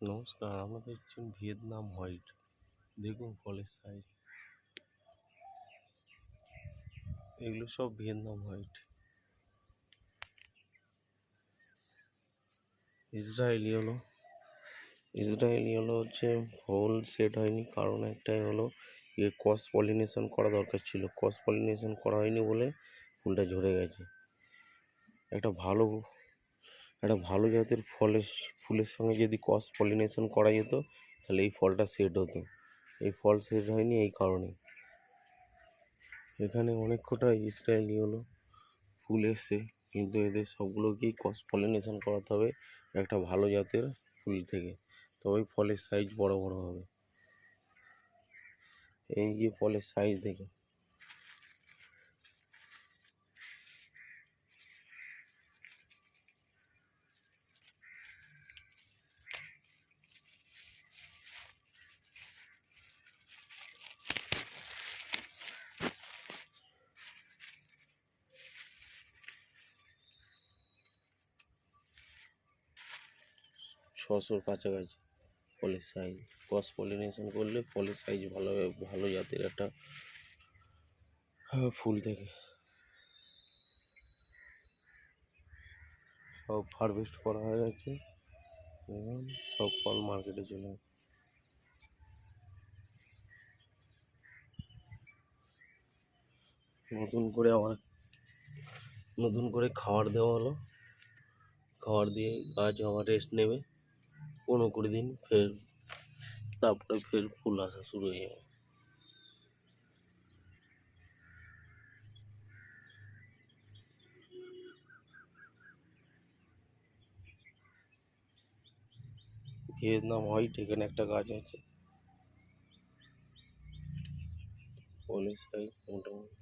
নমস্কার, আমরা দেখছেন ভিয়েতনাম হোয়াইট। দেখুন ফলের সাইজ, এগুলো সব ভিয়েতনাম হোয়াইট। ইসরায়েলি হলো হচ্ছে ফুল সেট হয়নি, কারণ একটাই হলো ক্রস পলিনেশন করা দরকার ছিল। ক্রস পলিনেশন করা হয়নি বলে ফুলটা ঝরে গেছে। একটা ভালো একটা ভালো জাতের ফুলের সঙ্গে যদি ক্রস পলিনেশন করা যেত তাহলে এই ফলটা সেট হতো। এই ফল সেট হয়নি এই কারণে। এখানে অনেক কটা ইসরায়েলি হলো ফুল এসছে, কিন্তু এদের সবগুলোকেই ক্রস পলিনেশন করাতে হবে একটা ভালো জাতের ফুল থেকে, তবেই ফলের সাইজ বড় বড় হবে। এই যে ফলের সাইজ দেখে, 600-র কাছাকাছি ফলের সাইজ। ক্রস পলিনেশন করলে ফলের সাইজ ভালো হবে, ভালো জাতের একটা ফুল থেকে। সব হারভেস্ট করা হয়ে গেছে, এবং সব ফল মার্কেটে চলে গেছে। নতুন করে খাবার দেওয়া হলো। খাবার দিয়ে গাছ আবার রেস্ট নেবে 15-20 দিন, তারপরে ফের ফুল আসা শুরু হয়ে যাবে। ভিয়েতনাম হোয়াইট এখানে একটা গাছ আছে, ফলের সাইজ মোটামুটি